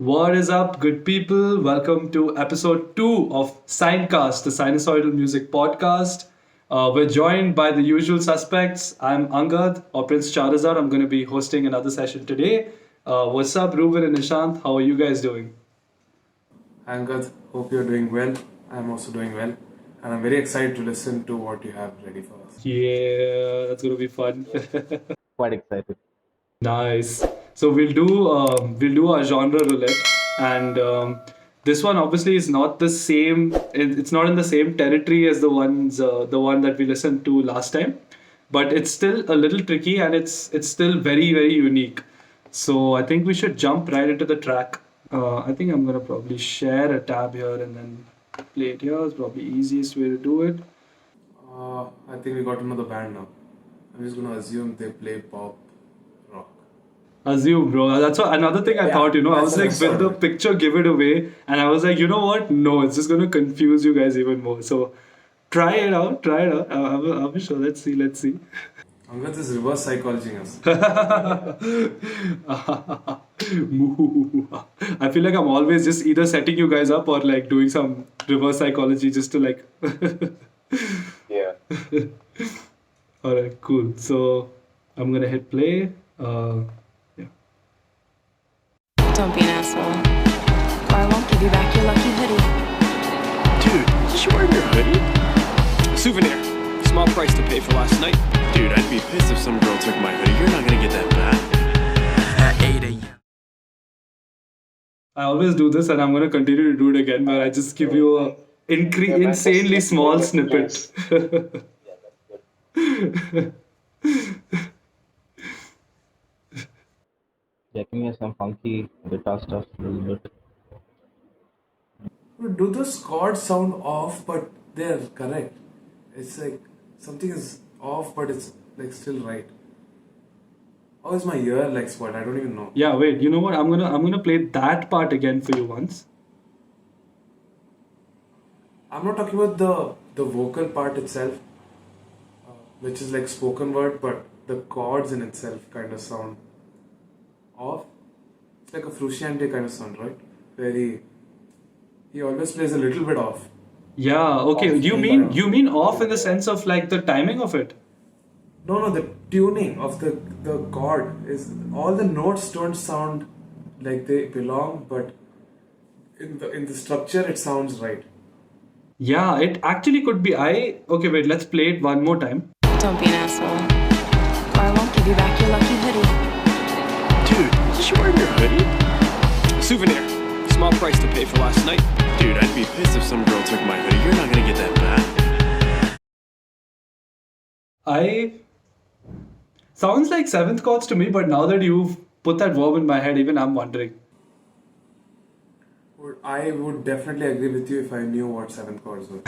What is up, good people? Welcome to episode 2 of SineCast, the sinusoidal music podcast. We're joined by the usual suspects. I'm Angad or Prince Charazar. I'm going to be hosting another session today. What's up, Ruben and Nishant? How are you guys doing? Angad, hope you're doing well. I'm also doing well. And I'm very excited to listen to what you have ready for us. Yeah, that's going to be fun. Quite excited. Nice. So we'll do our genre roulette, and this one obviously is not the same. It's not in the same territory as the one that we listened to last time, but it's still a little tricky, and it's still very unique. So I think we should jump right into the track. I think I'm gonna probably share a tab here and then play it here. It's probably easiest way to do it. I think we got to know the band now. I'm just going to assume they play pop rock. Assume, bro. That's what, another thing I thought, I was like, will the picture give it away? And I was like, you know what? No, it's just going to confuse you guys even more. So try it out. Try it out. I'll be sure. Let's see. Let's see. Angad is reverse psychology us. I feel like I'm always just either setting you guys up or like doing some reverse psychology just to like. Yeah. All right, cool. So I'm going to hit play. Yeah. Don't be an asshole, or I won't give you back your lucky hoodie. Dude, just wearing your hoodie? Souvenir. Small price to pay for last night. Dude, I'd be pissed if some girl took my hoodie. You're not gonna get that back. At 8 a.m. I always do this, and I'm going to continue to do it again, where I just give you a insanely small snippet. Checking me some funky guitar stuff a little bit. Do those chords sound off, but they're correct? It's like something is off, but it's like still right. How is my ear like spoiled? I don't even know. Yeah, wait. You know what? I'm gonna play that part again for you once. I'm not talking about the vocal part itself, which is like spoken word, but the chords in itself kind of sound off. It's like a Frusciante kind of sound, right? Where he always plays a little bit off. Yeah. Okay. You mean off in the sense of like the timing of it? No, the tuning of the chord is all the notes don't sound like they belong, but in the structure it sounds right. Yeah. It actually could be. Okay. Wait. Let's play it one more time. Don't be an asshole, or I won't give you back your lucky hoodie. Dude, just wearing your hoodie? Souvenir. Small price to pay for last night. Dude, I'd be pissed if some girl took my hoodie. You're not gonna get that back. I sounds like seventh chords to me, but now that you've put that verb in my head, even I'm wondering. I would definitely agree with you if I knew what seventh chords were.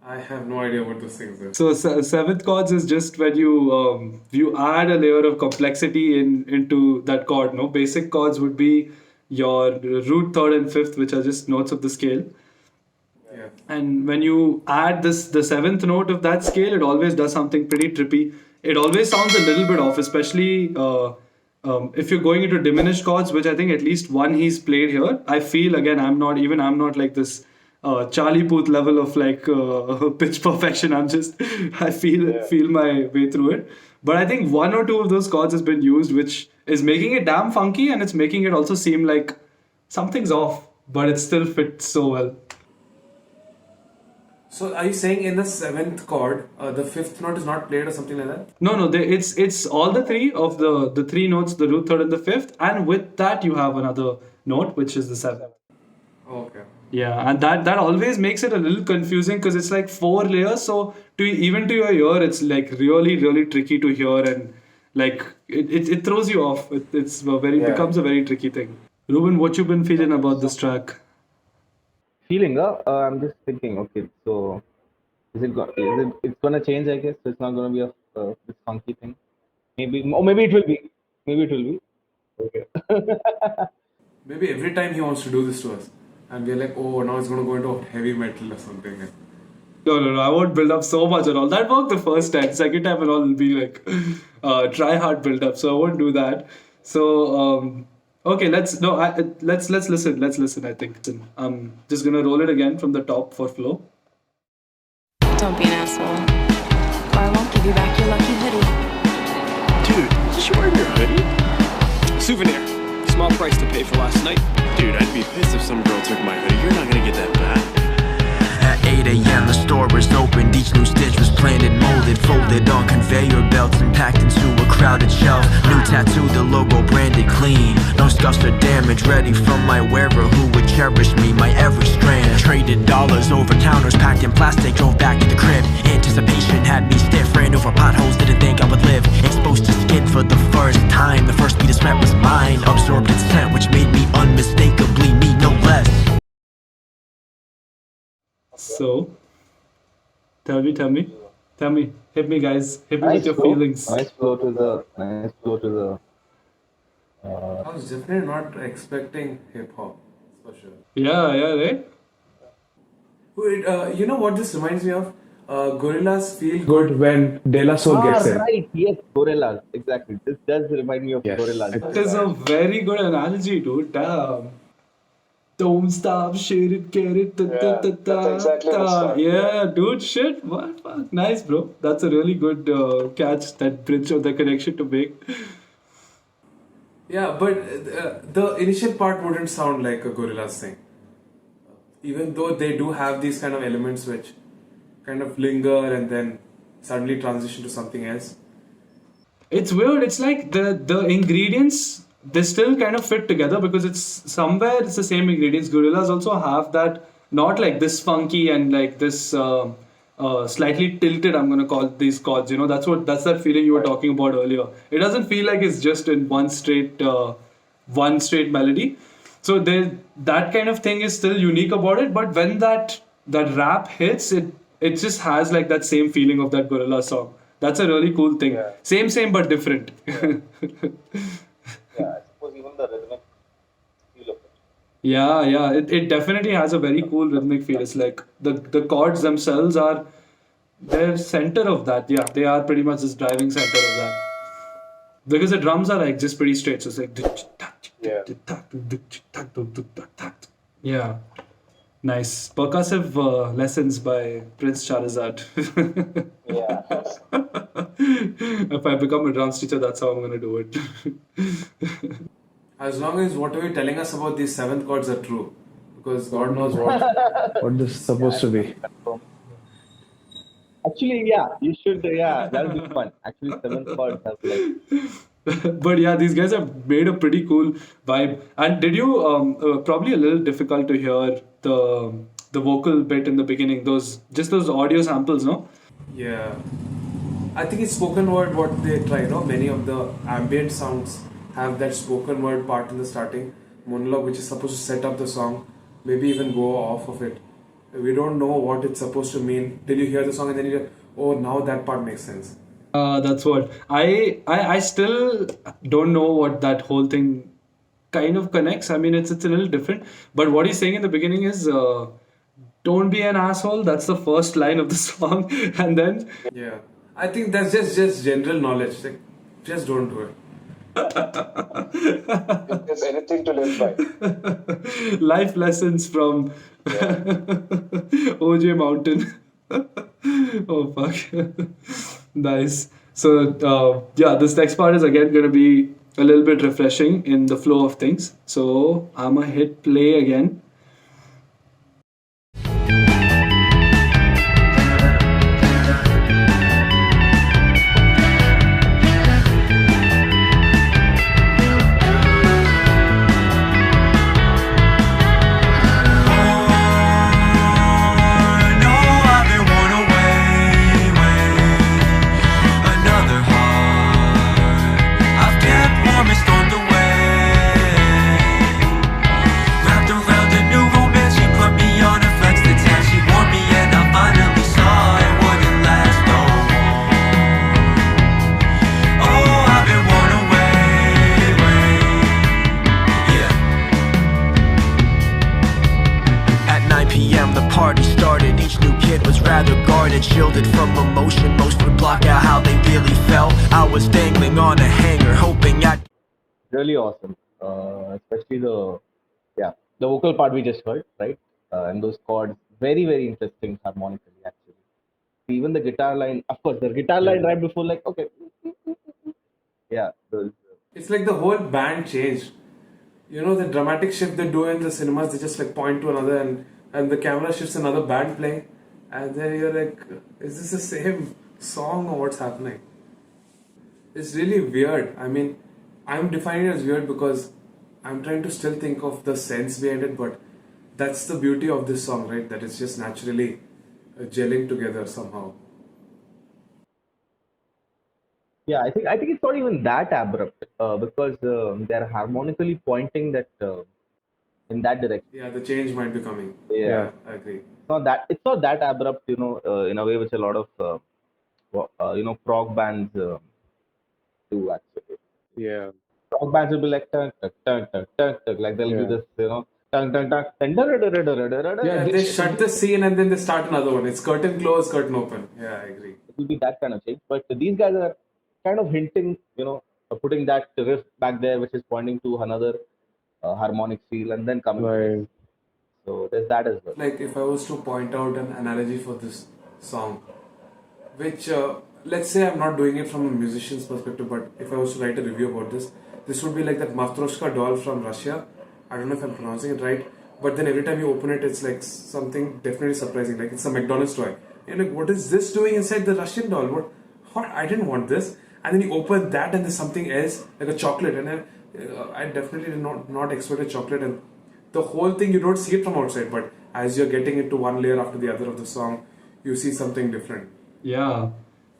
I have no idea what those things are. So seventh chords is just when you add a layer of complexity into that chord. No, basic chords would be your root, third, and fifth, which are just notes of the scale. Yeah. And when you add the seventh note of that scale, it always does something pretty trippy. It always sounds a little bit off, especially if you're going into diminished chords, which I think at least one he's played here. I feel again, I'm not like this Charlie Puth level of like pitch perfection. I feel my way through it. But I think one or two of those chords has been used, which is making it damn funky, and it's making it also seem like something's off, but it still fits so well. So are you saying in the seventh chord, the fifth note is not played or something like that? No. It's all the three of the three notes, the root, third, and the fifth, and with that you have another note, which is the seventh. Oh, okay. Yeah, and that always makes it a little confusing because it's like four layers. So even to your ear, it's like really tricky to hear, and like it throws you off. It's a very becomes a very tricky thing. Ruben, what you been feeling about this track? Feeling, I'm just thinking, okay, so it's gonna change, I guess. So it's not gonna be a this funky thing. Maybe it will be. Maybe it will be. Okay. Maybe every time he wants to do this to us, and we're like, oh, now it's going to go into heavy metal or something. No. I won't build up so much and all. That worked the first time. Second time and all will be like try hard build up. So I won't do that. So okay, let's listen. Let's listen. I think I'm just gonna roll it again from the top for flow. Don't be an asshole, or I won't give you back your lucky hoodie. Dude, you wearing your hoodie? Souvenir. Small price to pay for last night. Dude, I'd be pissed if some girl took my hoodie. You're not gonna get that back. At 8 a.m. the store was opened. Each new stitch was planted, molded, folded on conveyor belts and packed into a crowded shelf. New tattoo, the logo branded clean. No scuffs or damage, ready from my wearer who would cherish me, my every strand. Traded dollars over counters, packed in plastic, drove back to the crib. Anticipation had me stiff, ran over potholes, didn't think I would live. Exposed to skin for the first time. The first beat of sweat was mine. Absorbed its scent, which made me unmistakably me, no less. So tell me, hit me, guys, hit me with your flow. feelings. Nice flow to the. I was definitely not expecting hip hop, for sure. Yeah, right. Wait, you know what this reminds me of? Gorillaz feel good when De La Soul gets in. Right, yes, Gorillaz, exactly. This does remind me of Yes. Gorillaz. That is a very good analogy, dude. Damn. Don't stop, shit it, get it. That's exactly the stuff. Yeah, dude, shit. What? Fuck. Nice, bro. That's a really good catch, that bridge of the connection to make. Yeah, but the initial part wouldn't sound like a Gorillaz thing. Even though they do have these kind of elements which kind of linger and then suddenly transition to something else. It's weird. It's like the ingredients, they still kind of fit together because it's the same ingredients. Gorillaz also have that, not like this funky and like this slightly tilted, I'm gonna call these chords. You know, that's that feeling you were talking about earlier. It doesn't feel like it's just in one straight melody. So that kind of thing is still unique about it. But when that rap hits, it just has like that same feeling of that Gorillaz song. That's a really cool thing. Yeah. Same but different. Yeah, I suppose even the rhythmic feel of it. Yeah. It definitely has a very cool rhythmic feel. It's like the chords themselves are they're center of that. Yeah, they are pretty much this driving center of that. Because the drums are like just pretty straight. So it's like yeah. Nice. Percussive lessons by Prince Charizard. Yeah. If I become a drums teacher, that's how I'm gonna do it. As long as whatever you're telling us about these seventh chords are true. Because God knows what this is supposed to be. Actually, yeah, you should. Yeah, that'll be fun. Actually, seventh chord has like. But yeah, these guys have made a pretty cool vibe. And did you probably a little difficult to hear the vocal bit in the beginning? Those audio samples, no? Yeah. I think it's spoken word what they try, you know. Many of the ambient sounds have that spoken word part in the starting monologue, which is supposed to set up the song, maybe even go off of it. We don't know what it's supposed to mean till you hear the song and then you go, oh, now that part makes sense. That's what I still don't know what that whole thing kind of connects. I mean, it's a little different. But what he's saying in the beginning is, "Don't be an asshole." That's the first line of the song, and then Yeah. I think that's just general knowledge. Like, just don't do it. If there's anything to live by. life lessons from OJ Mountain. Oh fuck. Nice. So yeah, this next part is again gonna be a little bit refreshing in the flow of things. So I'ma hit play again. Wrapped around shielded from emotion. Most would block out how they really felt. I was dangling on a hanger, hoping I Really awesome. Especially the vocal part we just heard, right? And those chords, very very interesting harmonically actually. Even the guitar line, of course, the guitar line right before, like, okay, yeah, those, It's like the whole band changed. You know, the dramatic shift they do in the cinemas, they just like point to another, and the camera shifts another band playing, and then you're like, is this the same song or what's happening? It's really weird. I mean, I'm defining it as weird because I'm trying to still think of the sense behind it, but that's the beauty of this song, right? That it's just naturally gelling together somehow. yeah. I think it's not even that abrupt because they're harmonically pointing that in that direction. Yeah, the change might be coming. Yeah. I agree. It's not that abrupt, in a way which a lot of prog bands do actually. Yeah. Rock bands will be like tunk, tunk, tunk, tunk, tunk, tunk, like they'll be Yeah. this, tunk, tunk, tunk, tunk, Yeah, they shut the scene and then they start another one. It's curtain close, curtain open. Yeah, I agree. it will be that kind of change. But these guys are kind of hinting, putting that riff back there, which is pointing to another harmonic feel, and then coming. to this. Right. So there's that as well. Like if I was to point out an analogy for this song, which let's say I'm not doing it from a musician's perspective, but if I was to write a review about this would be like that Matryoshka doll from Russia. I don't know if I'm pronouncing it right, but then every time you open it, it's like something definitely surprising. Like it's a McDonald's toy. You're like, what is this doing inside the Russian doll? What? I didn't want this. And then you open that, and there's something else, like a chocolate. And I definitely did not expect a chocolate. And the whole thing, you don't see it from outside, but as you're getting into one layer after the other of the song, you see something different. Yeah,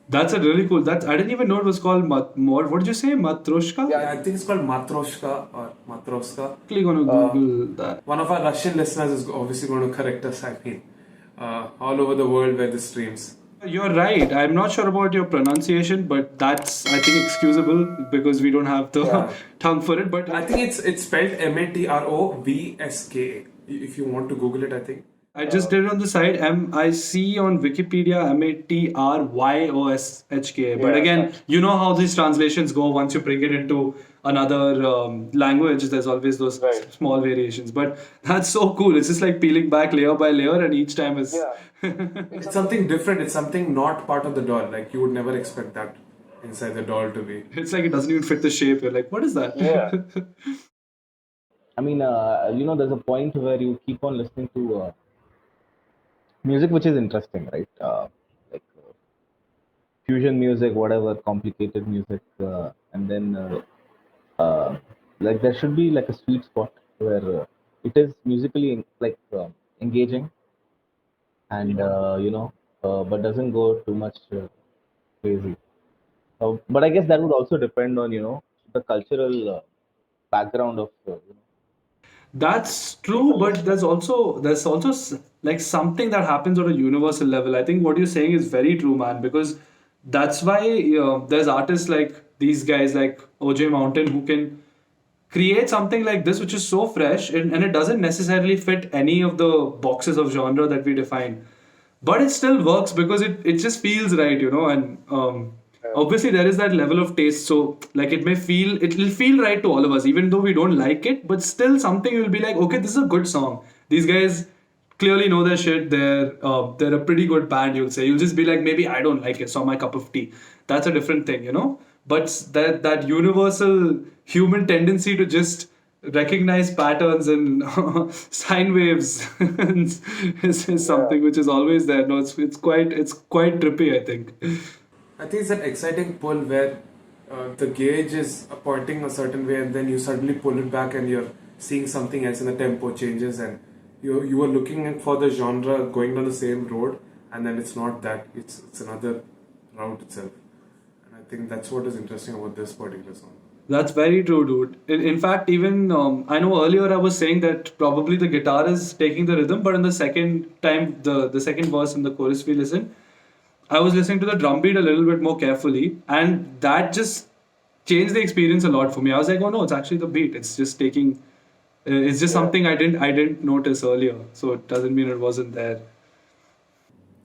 that's a really cool. That's I didn't even know it was called what did you say? Matryoshka? Yeah, I think it's called Matryoshka or Matrovska. Quickly gonna Google that. One of our Russian listeners is obviously going to correct us. I mean, all over the world where this streams. You're right. I'm not sure about your pronunciation, but that's I think excusable because we don't have the Yeah. tongue for it. But I think it's spelled Matrovska. If you want to Google it, I think. I just did it on the side. I see on Wikipedia MatryOshka. But Yeah. again, you know how these translations go. Once you bring it into another language, there's always those Right. small variations. But that's so cool. It's just like peeling back layer by layer, and each time is. Yeah. It's something different. It's something not part of the doll. Like you would never expect that inside the doll to be. It's like it doesn't even fit the shape. You're like, what is that? Yeah. I mean, there's a point where you keep on listening to music which is interesting, right? Like fusion music, whatever, complicated music, and then like there should be like a sweet spot where it is musically engaging, and but doesn't go too much crazy. But I guess that would also depend on the cultural background of That's true, but there's also like something that happens on a universal level. I think what you're saying is very true, man, because that's why there's artists like these guys like OJ Mountain who can create something like this which is so fresh and it doesn't necessarily fit any of the boxes of genre that we define, but it still works because it just feels right, and obviously there is that level of taste, so like it'll feel right to all of us even though we don't like it, but still something will be like, okay, this is a good song, these guys clearly know their shit, they're a pretty good band, you'll just be like, maybe I don't like it, it's not my cup of tea, that's a different thing. But that universal human tendency to just recognize patterns and sine waves is something which is always there. No, it's quite trippy, I think. I think it's an exciting pull where the gauge is pointing a certain way, and then you suddenly pull it back, and you're seeing something else, and the tempo changes, and you were looking for the genre going down the same road, and then it's not that. It's another route itself, and I think that's what is interesting about this particular song. That's very true, dude. In fact, even I know earlier I was saying that probably the guitar is taking the rhythm, but in the second time, the second verse and the chorus we listen, I was listening to the drum beat a little bit more carefully, and that just changed the experience a lot for me. I was like, oh no, it's actually the beat. It's just taking. It's just something I didn't notice earlier, so it doesn't mean it wasn't there.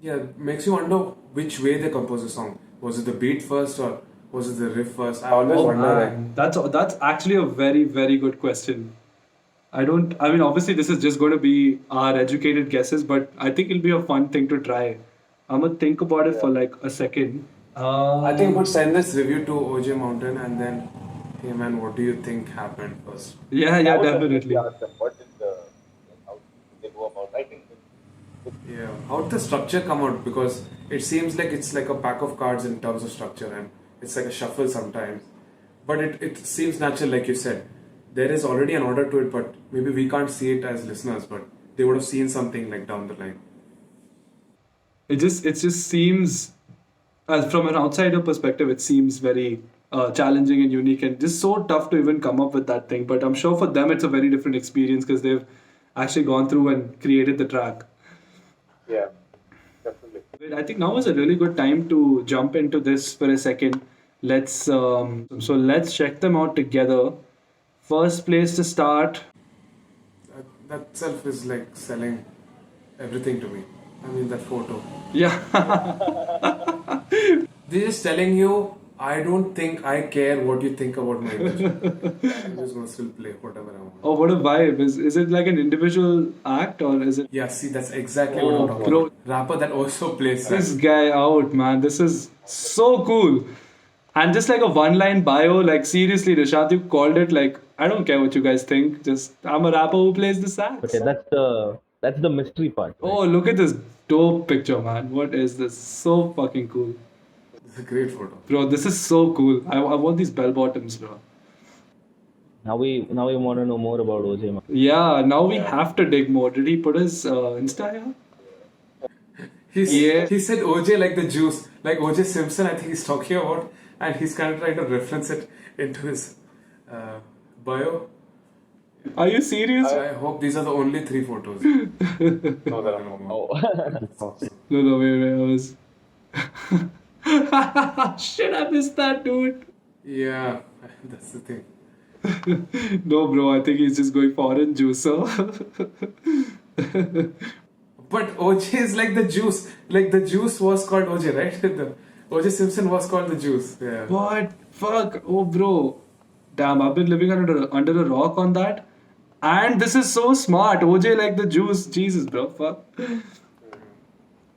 Yeah, makes you wonder which way they compose a song. Was it the beat first or was it the riff first? I always Oh wonder. man, that's actually a very very good question. I don't. I mean, obviously, this is just going to be our educated guesses, but I think it'll be a fun thing to try. I'm gonna think about it for like a second. I think we could send this review to OJ Mountain and then, hey man, what do you think happened first? Yeah, I yeah, would definitely definitely. ask them what did the like, how did they go about writing this? Yeah, how did the structure come out? Because it seems like it's like a pack of cards in terms of structure and it's like a shuffle sometimes. But it seems natural, like you said. There is already an order to it, but maybe we can't see it as listeners, but they would have seen something like down the line. It just seems, as from an outsider perspective, it seems very challenging and unique and just so tough to even come up with that thing. But I'm sure for them it's a very different experience because they've actually gone through and created the track. Yeah, definitely. I think now is a really good time to jump into this for a second. Let's check them out together. First place to start. That self is like selling everything to me. I mean, that photo. Yeah. They're just telling you, I don't think I care what you think about my image. I'm just gonna still play whatever I want. Oh, what a vibe! Is it like an individual act or is it? Yeah, see, that's exactly what I'm talking bro. about. Rapper that also plays This guy out, man. This is so cool. And just like a one-line bio, like seriously, Rishad, you called it like I don't care what you guys think. Just I'm a rapper who plays the sax. Okay, that's the mystery part. Right? Oh, look at this dope picture, man. What is this? So fucking cool. It's a great photo. Bro, this is so cool. I want these bell bottoms, bro. Now we want to know more about OJ. Yeah, now we have to dig more. Did he put his Insta here? Yeah. He said OJ like the juice, like OJ Simpson. I think he's talking about, and he's kind of trying to reference it into his bio. Are you serious? I hope these are the only 3 photos. No, there are no more. Oh. No, wait. I was. Shit, I missed that, dude. Yeah, that's the thing. No, bro, I think he's just going foreign juicer. But OJ is like the juice. Like the juice was called OJ, right? The OJ Simpson was called the juice. Yeah. What? Fuck. Oh, bro. Damn, I've been living under a rock on that. And this is so smart. OJ like the juice. Jesus, bro. Fuck.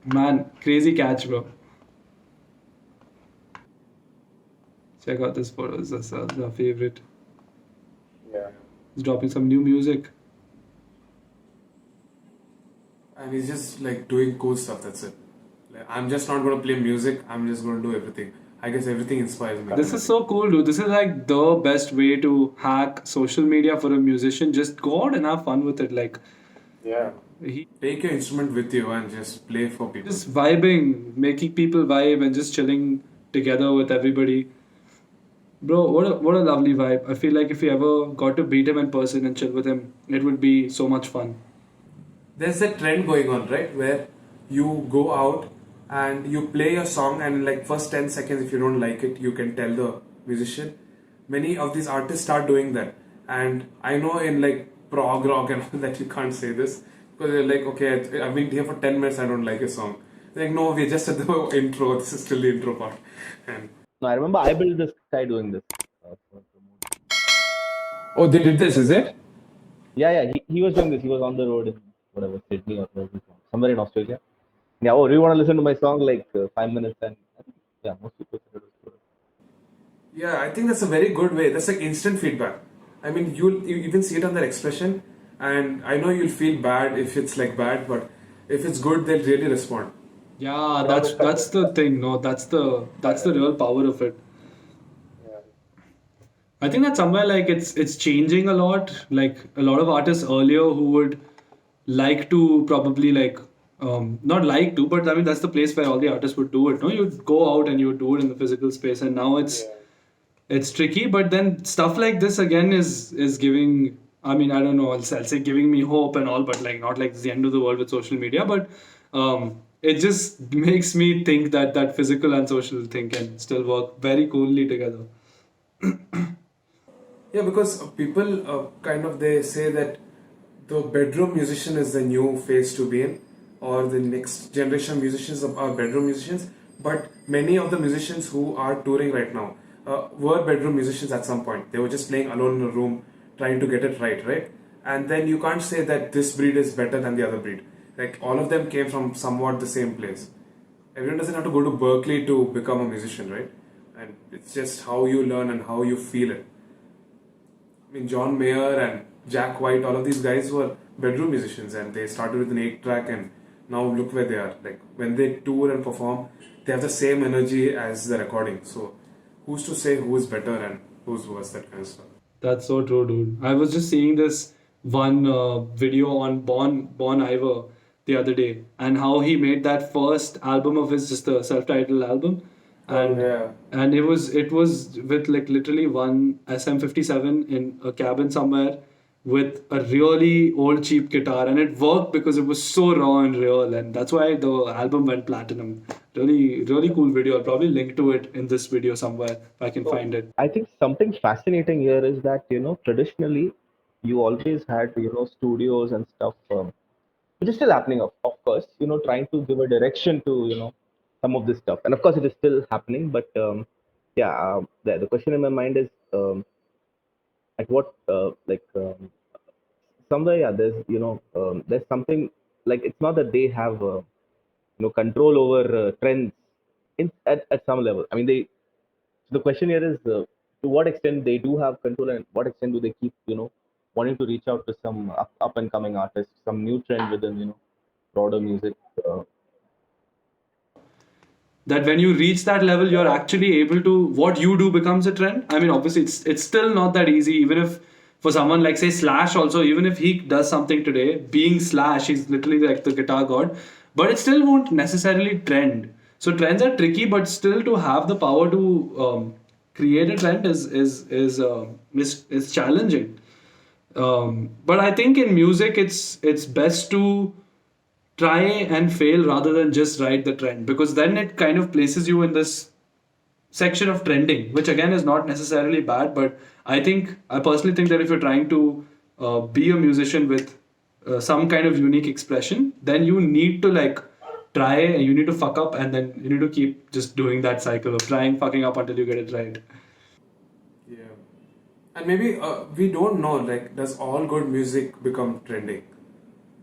Man, crazy catch, bro. Check out this photo. This is our favorite. Yeah. He's dropping some new music. And he's just like doing cool stuff. That's it. Like, I'm just not gonna play music. I'm just gonna do everything. I guess everything inspires me. This is so cool, dude. This is like the best way to hack social media for a musician. Just go out and have fun with it. Like, Yeah. he Take your instrument with you and just play for people. just vibing, making people vibe, and just chilling together with everybody. Bro, what a lovely vibe. I feel like if we ever got to meet him in person and chill with him, it would be so much fun. There's a trend going on, right? Where you go out and you play your song, and in like first 10 seconds, if you don't like it, you can tell the musician. Many of these artists start doing that. And I know in like prog rock and all that you can't say this because you're like, okay, I've been here for 10 minutes, I don't like a song. They're like, no, we're just at the intro. This is still the intro part. And No, I remember I built this guy doing this. oh, they did this, is it? Yeah. He was doing this. He was on the road in whatever Sydney or wherever he's from, somewhere in Australia. Yeah. Oh, do you want to listen to my song like 5 minutes? And I think, yeah, most people said it was good. Yeah, I think that's a very good way. That's like instant feedback. I mean, you even see it on their expression, and I know you'll feel bad if it's like bad, but if it's good, they'll really respond. Yeah, that's the thing. No, that's the real power of it. I think that somewhere like it's changing a lot. Like a lot of artists earlier who would like to probably like not like to, but I mean that's the place where all the artists would do it. No, you'd go out and you would do it in the physical space, and now it's tricky. But then stuff like this again is giving. I mean, I don't know. I'll say giving me hope and all, but like not like it's the end of the world with social media, but it just makes me think that that physical and social thing can still work very coolly together. Yeah, because people kind of they say that the bedroom musician is the new phase to be in, or the next generation of musicians are bedroom musicians, but many of the musicians who are touring right now were bedroom musicians at some point. They were just playing alone in a room, trying to get it right? And then you can't say that this breed is better than the other breed. Like all of them came from somewhat the same place. Everyone doesn't have to go to Berkeley to become a musician, right? And it's just how you learn and how you feel it. I mean, John Mayer and Jack White, all of these guys were bedroom musicians and they started with an 8-track and now look where they are. Like when they tour and perform, they have the same energy as the recording. So who's to say who is better and who's worse, that kind of stuff. That's so true, dude. I was just seeing this one video on Bon Iver the other day, and how he made that first album of his, just a self-titled album, and Yeah. and it was with like literally one SM57 in a cabin somewhere with a really old cheap guitar, and it worked because it was so raw and real, and that's why the album went platinum. Really cool video. I'll probably link to it in this video somewhere if I can find it. I think something fascinating here is that traditionally you always had studios and stuff, which is still happening, of course. Trying to give a direction to some of this stuff, and of course it is still happening. But yeah, the question in my mind is, at what somewhere, yeah, there's something, like, it's not that they have control over trends at some level. I mean, the question here is, to what extent they do have control, and what extent do they keep wanting to reach out to some up and coming artists, some new trend within broader music. That when you reach that level, you're actually able to, what you do becomes a trend. I mean, obviously it's still not that easy. Even if for someone like, say, Slash, also, even if he does something today, being Slash, he's literally like the guitar god, but it still won't necessarily trend. So trends are tricky, but still, to have the power to create a trend is challenging. But I think in music, it's best to try and fail rather than just ride the trend, because then it kind of places you in this section of trending, which again is not necessarily bad. But I personally think that if you're trying to be a musician with some kind of unique expression, then you need to like try, and you need to fuck up, and then you need to keep just doing that cycle of trying, fucking up until you get it right. Yeah. And maybe we don't know, like, does all good music become trending?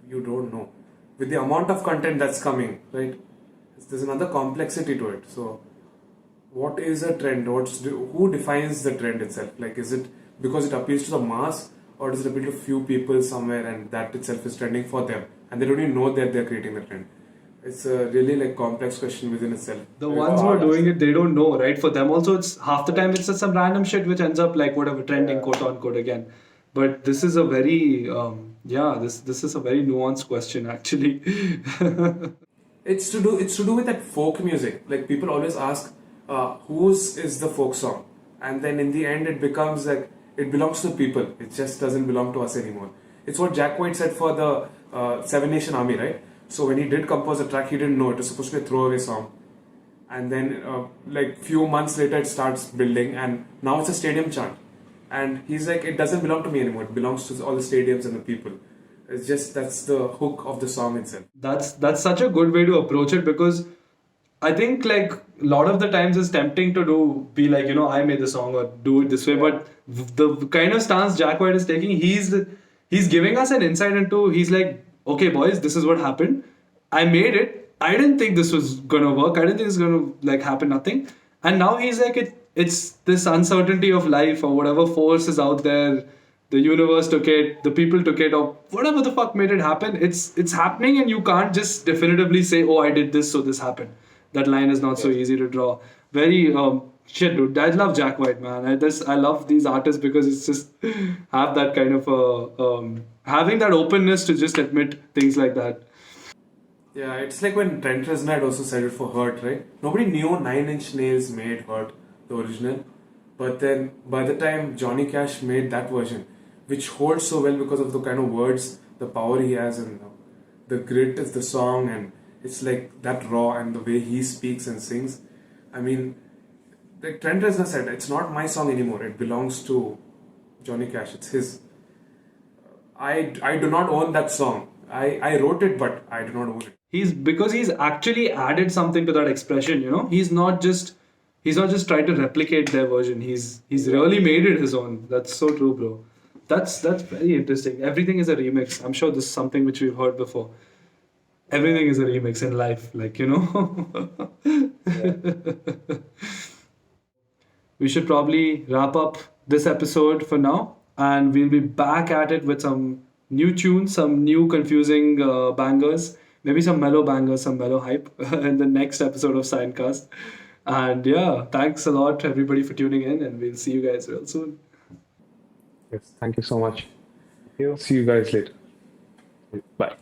You don't know. With the amount of content that's coming, right? There's another complexity to it. So, what is a trend? Who defines the trend itself? Like, is it because it appeals to the mass, or does it appeal to few people somewhere, and that itself is trending for them, and they don't even know that they're creating the trend? It's a really like complex question within itself. The ones who are doing it, they don't know, right? For them also, it's half the time it's just some random shit which ends up like whatever trending, quote unquote, again. But this is a very this is a very nuanced question, actually. It's to do with that folk music. Like people always ask, whose is the folk song, and then in the end it becomes like it belongs to the people. It just doesn't belong to us anymore. It's what Jack White said for the Seven Nation Army, right? So when he did compose a track, he didn't know it was supposed to be a throwaway song, and then like few months later it starts building, and now it's a stadium chant. And he's like, it doesn't belong to me anymore. It belongs to all the stadiums and the people. It's just that's the hook of the song itself. That's such a good way to approach it, because I think like a lot of the times it's tempting to be like, I made the song or do it this way. But the kind of stance Jack White is taking, he's giving us an insight into, he's like, okay boys, this is what happened. I made it. I didn't think this was gonna work. I didn't think it's gonna like happen, nothing. And now he's like, it's this uncertainty of life, or whatever force is out there. The universe took it, the people took it, or whatever the fuck made it happen. It's happening, and you can't just definitively say, oh, I did this, so this happened. That line is not so easy to draw. Very shit, dude. I love Jack White, man. I love these artists because it's just have that kind of having that openness to just admit things like that. Yeah, it's like when Trent Reznor had also said it for Hurt, right? Nobody knew Nine Inch Nails made Hurt, the original. But then by the time Johnny Cash made that version, which holds so well because of the kind of words, the power he has, and the grit is the song, and it's like that raw, and the way he speaks and sings. I mean, like Trent Reznor said, it's not my song anymore. It belongs to Johnny Cash. It's his. I do not own that song. I wrote it, but I do not own it. he's actually added something to that expression, you know. He's not just trying to replicate their version. He's really made it his own. That's so true, bro. That's very interesting. Everything is a remix. I'm sure this is something which we've heard before. Everything is a remix in life, like, you know. We should probably wrap up this episode for now, and we'll be back at it with some new tunes, some new confusing bangers, maybe some mellow bangers, some mellow hype in the next episode of SineCast. And yeah, thanks a lot everybody for tuning in, and we'll see you guys real soon. Yes, thank you so much. See you guys later. Bye.